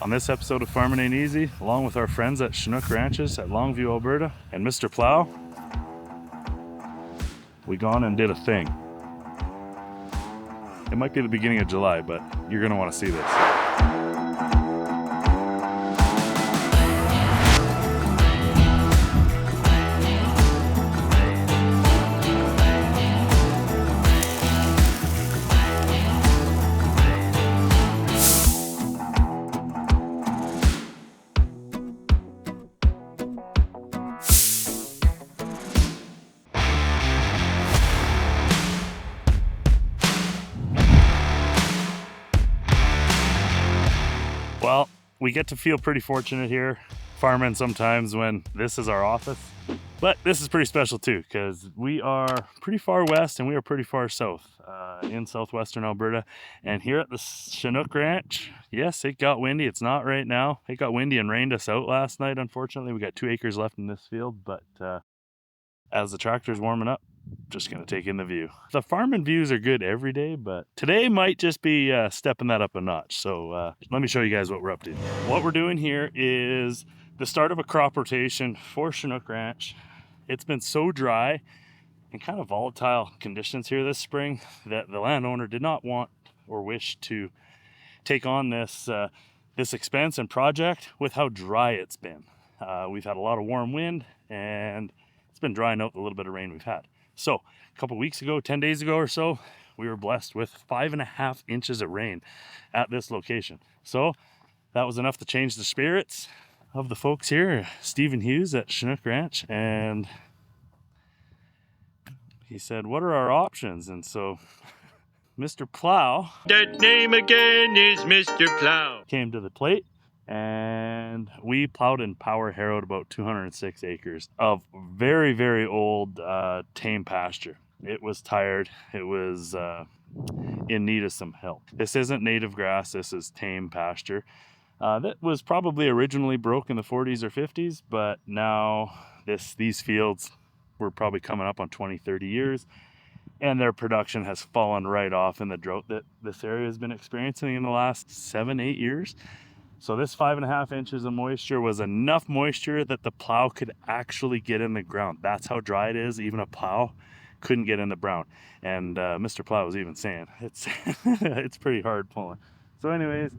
On this episode of Farming Ain't Easy, along with our friends at Chinook Ranches at Longview, Alberta, and Mr. Plow, we gone and did a thing. It might be the beginning of July, but you're gonna want to see this. Well, we get to feel pretty fortunate here farming sometimes when this is our office, but this is pretty special too because we are pretty far west and we are pretty far south in southwestern Alberta. And here at the Chinook Ranch, yes, it got windy. It's not right now. It got windy and rained us out last night. Unfortunately, we got 2 acres left in this field, but as the tractor's warming up, just gonna take in the view. The farming views are good every day, but today might just be stepping that up a notch. So let me show you guys what we're up to. What we're doing here is the start of a crop rotation for Chinook Ranch. It's been so dry and kind of volatile conditions here this spring that the landowner did not want or wish to take on this expense and project with how dry it's been. We've had a lot of warm wind and it's been drying out the little bit of rain we've had. So a couple weeks ago, 10 days ago or so, we were blessed with 5.5 inches of rain at this location. So that was enough to change the spirits of the folks here, Stephen Hughes at Chinook Ranch. And he said, what are our options? And so Mr. Plow, that name again is Mr. Plow, came to the plate. And we plowed and power harrowed about 206 acres of very, very old tame pasture. It was tired. It was in need of some help. This isn't native grass. This is tame pasture. That was probably originally broke in the 40s or 50s, but now these fields were probably coming up on 20, 30 years. And their production has fallen right off in the drought that this area has been experiencing in the last 7-8 years. So this 5.5 inches of moisture was enough moisture that the plow could actually get in the ground. That's how dry it is. Even a plow couldn't get in the ground. And Mr. Plow was even saying it's it's pretty hard pulling. So anyways,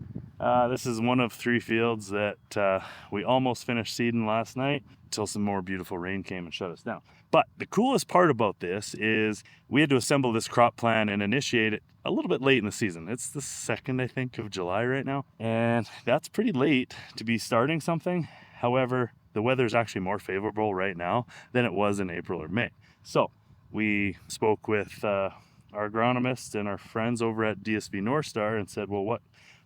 this is one of 3 fields that we almost finished seeding last night until some more beautiful rain came and shut us down. But the coolest part about this is we had to assemble this crop plan and initiate it a little bit late in the season. It's the 2nd, I think, of July right now. And that's pretty late to be starting something. However, the weather is actually more favorable right now than it was in April or May. So we spoke with our agronomist and our friends over at DSV North Star and said, well,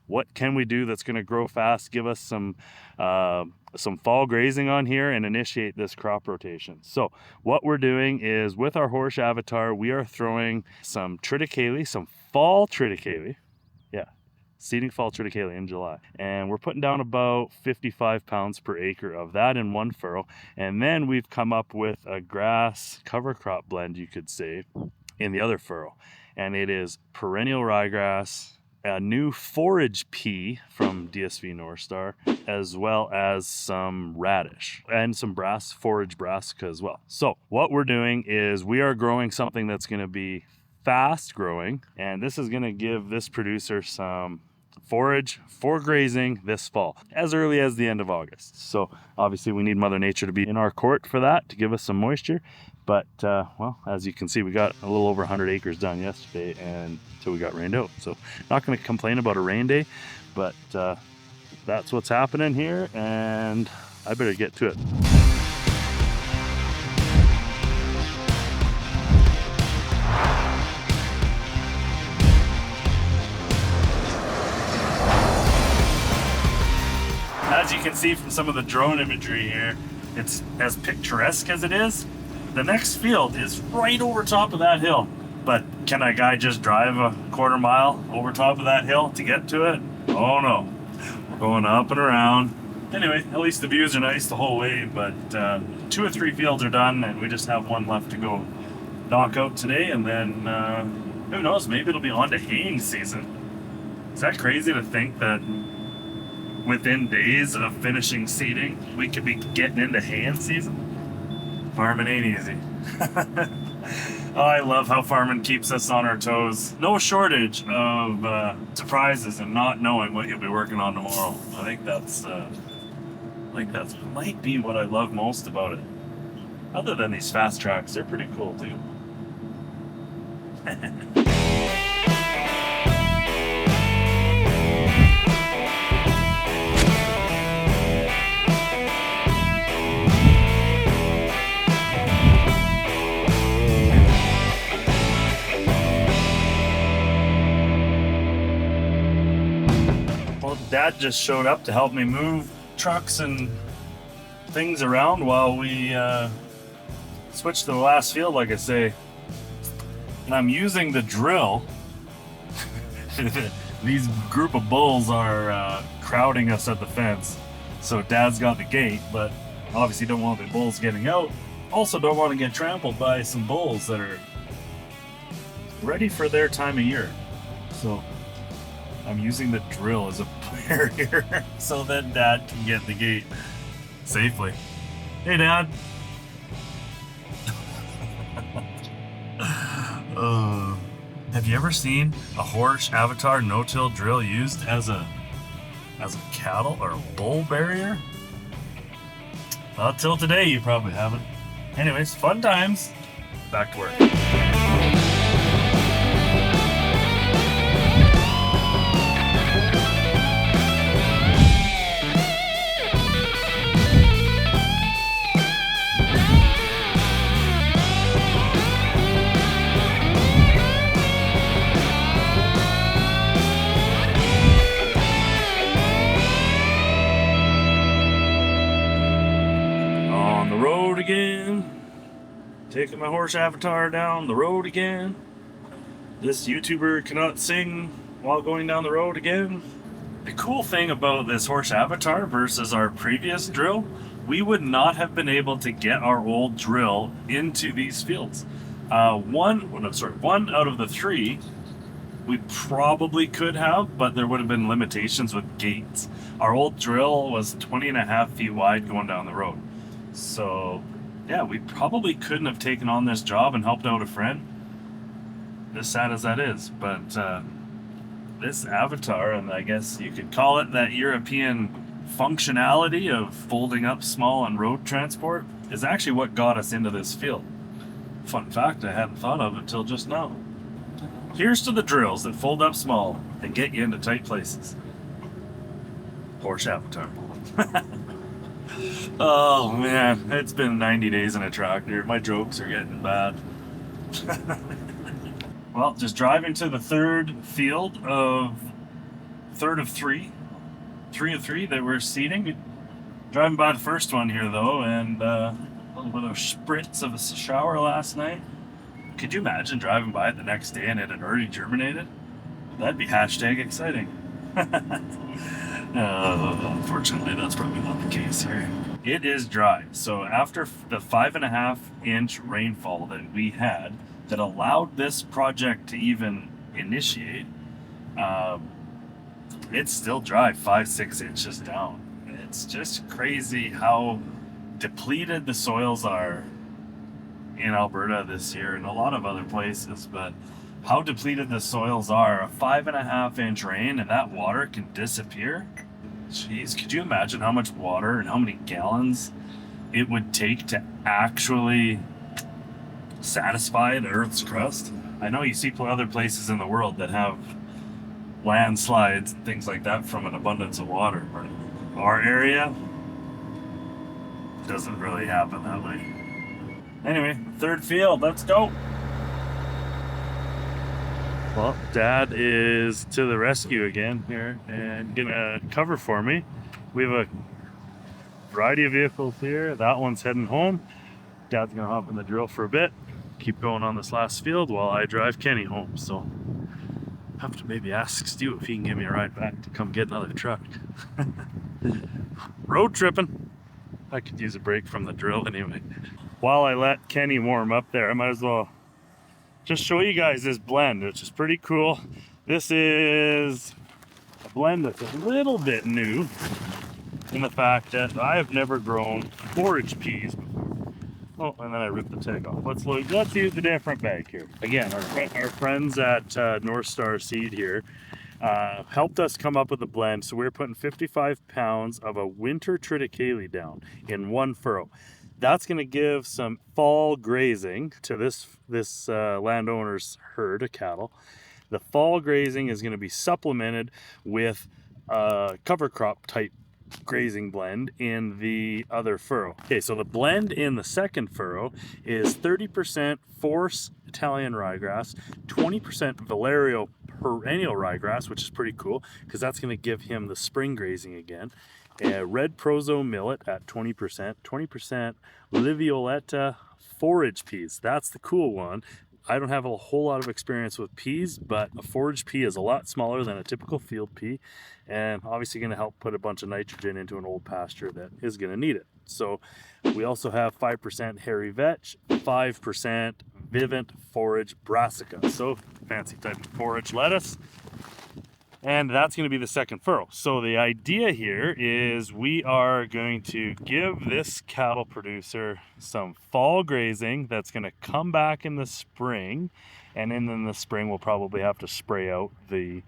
what can we do that's going to grow fast, give us some fall grazing on here and initiate this crop rotation. So what we're doing is with our horse avatar, we are throwing some triticale, some fall triticale. Yeah, seeding fall triticale in July. And we're putting down about 55 pounds per acre of that in one furrow. And then we've come up with a grass cover crop blend, you could say, in the other furrow. And it is perennial ryegrass, a new forage pea from DSV North Star, as well as some radish and some forage brassica as well. So what we're doing is we are growing something that's going to be fast growing, and this is going to give this producer some forage for grazing this fall, as early as the end of August. So obviously we need Mother Nature to be in our court for that, to give us some moisture. But, well, as you can see, we got a little over 100 acres done yesterday and until we got rained out. So not going to complain about a rain day, but that's what's happening here, and I better get to it. As you can see from some of the drone imagery here, it's as picturesque as it is. The next field is right over top of that hill. But can a guy just drive a quarter mile over top of that hill to get to it? Oh no, we're going up and around. Anyway, at least the views are nice the whole way, but 2 or 3 fields are done and we just have one left to go knock out today, and then who knows, maybe it'll be on to haying season. Is that crazy to think that within days of finishing seeding, we could be getting into hand season. Farming ain't easy. Oh, I love how farming keeps us on our toes. No shortage of surprises and not knowing what you'll be working on tomorrow. I think that's might be what I love most about it. Other than these fast tracks, they're pretty cool too. Well, Dad just showed up to help me move trucks and things around while we switch to the last field, like I say. And I'm using the drill. These group of bulls are crowding us at the fence. So Dad's got the gate, but obviously don't want the bulls getting out. Also don't want to get trampled by some bulls that are ready for their time of year. So I'm using the drill as a barrier so that Dad can get the gate safely. Hey, Dad. Have you ever seen a horse avatar no-till drill used as a cattle or a bull barrier? Not till today, you probably haven't. Anyways, fun times. Back to work. On the road again. Taking my horse avatar down the road again. This YouTuber cannot sing while going down the road again. The cool thing about this horse avatar versus our previous drill, we would not have been able to get our old drill into these fields. One out of the three we probably could have, but there would have been limitations with gates. Our old drill was 20.5 feet wide going down the road. So yeah, we probably couldn't have taken on this job and helped out a friend, as sad as that is. But this avatar, and I guess you could call it that European functionality of folding up small on road transport, is actually what got us into this field. Fun fact I hadn't thought of until just now. Here's to the drills that fold up small and get you into tight places. Horse avatar. Oh man, it's been 90 days in a tractor. My jokes are getting bad. Well, just driving to the third of three that we're seeding. Driving by the first one here though, and a little bit of spritz of a shower last night. Could you imagine driving by it the next day and it had already germinated? That'd be hashtag exciting. Unfortunately, that's probably not the case here. It is dry. So after the 5.5-inch rainfall that we had that allowed this project to even initiate, it's still dry 5-6 inches down. It's just crazy how depleted the soils are in Alberta this year and a lot of other places, but how depleted the soils are. A 5.5-inch rain and that water can disappear. Jeez, could you imagine how much water and how many gallons it would take to actually satisfy the Earth's crust? I know you see other places in the world that have landslides and things like that from an abundance of water, but our area doesn't really happen that way. Anyway, third field, let's go. Well, Dad is to the rescue again here and gonna cover for me. We have a variety of vehicles here. That one's heading home. Dad's gonna hop in the drill for a bit, keep going on this last field while I drive Kenny home. So have to maybe ask Stu if he can give me a ride back to come get another truck. Road tripping. I could use a break from the drill anyway. While I let Kenny warm up there, I might as well just show you guys this blend, which is pretty cool. This is a blend that's a little bit new in the fact that I have never grown forage peas before. Oh, and then I ripped the tag off. Let's use a different bag here. Again, our friends at North Star Seed here helped us come up with a blend. So we're putting 55 pounds of a winter triticale down in one furrow. That's going to give some fall grazing to this landowner's herd of cattle. The fall grazing is going to be supplemented with cover crop type grazing blend in the other furrow. Okay, so the blend in the second furrow is 30% Force Italian ryegrass, 20% Valerio perennial ryegrass, which is pretty cool because that's going to give him the spring grazing again. Red Prozo millet at 20%, 20% Livioletta forage peas. That's the cool one. I don't have a whole lot of experience with peas, but a forage pea is a lot smaller than a typical field pea, and obviously going to help put a bunch of nitrogen into an old pasture that is going to need it. So we also have 5% hairy vetch, 5% Vivint forage brassica, so fancy type of forage lettuce. And that's going to be the second furrow. So the idea here is we are going to give this cattle producer some fall grazing that's going to come back in the spring. And then in the spring, we'll probably have to spray out the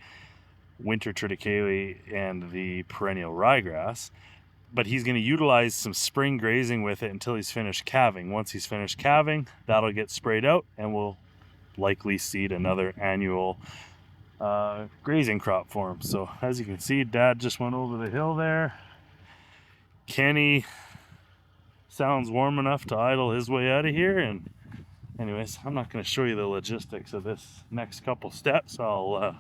winter triticale and the perennial ryegrass. But he's going to utilize some spring grazing with it until he's finished calving. Once he's finished calving, that'll get sprayed out and we'll likely seed another annual grazing crop for him. So as you can see, Dad just went over the hill there. Kenny sounds warm enough to idle his way out of here. And anyways, I'm not going to show you the logistics of this next couple steps. I'll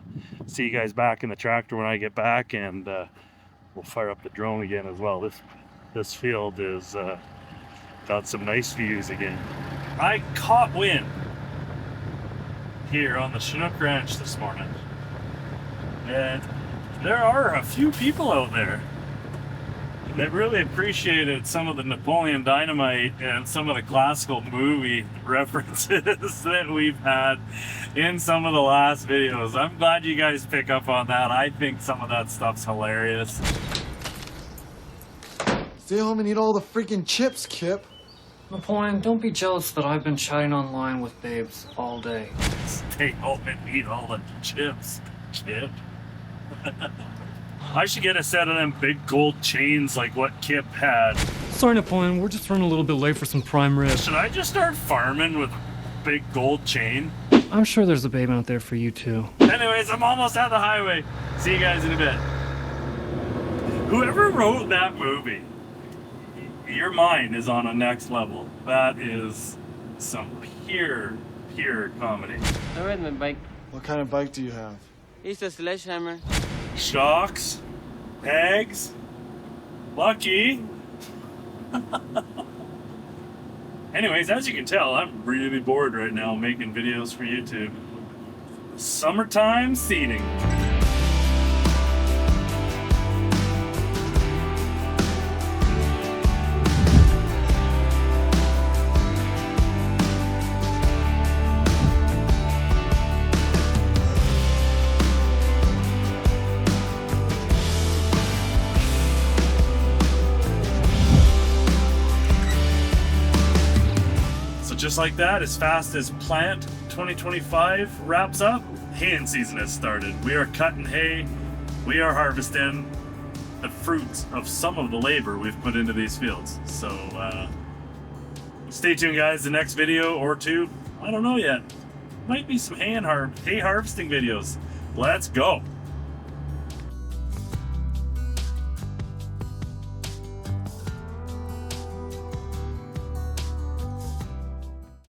see you guys back in the tractor when I get back, and we'll fire up the drone again as well. This field is got some nice views again. I caught wind here on the Chinook Ranch this morning, and there are a few people out there that really appreciated some of the Napoleon Dynamite and some of the classical movie references that we've had in some of the last videos. I'm glad you guys pick up on that. I think some of that stuff's hilarious. Stay home and eat all the freaking chips, Kip. Napoleon, don't be jealous that I've been chatting online with babes all day. Stay home and eat all the chips, Kip. I should get a set of them big gold chains like what Kip had. Sorry, Napoleon, we're just running a little bit late for some prime rib. Should I just start farming with a big gold chain? I'm sure there's a babe out there for you too. Anyways, I'm almost at the highway. See you guys in a bit. Whoever wrote that movie, your mind is on a next level. That is some pure comedy. I ride my bike. What kind of bike do you have? It's a sledgehammer. Shocks, pegs, lucky. Anyways, as you can tell, I'm really bored right now making videos for YouTube. Summertime seeding. Just like that, as fast as plant 2025 wraps up, haying season has started. We are cutting hay. We are harvesting the fruits of some of the labor we've put into these fields. So stay tuned, guys. The next video or two, I don't know yet. Might be some hay harvesting videos. Let's go.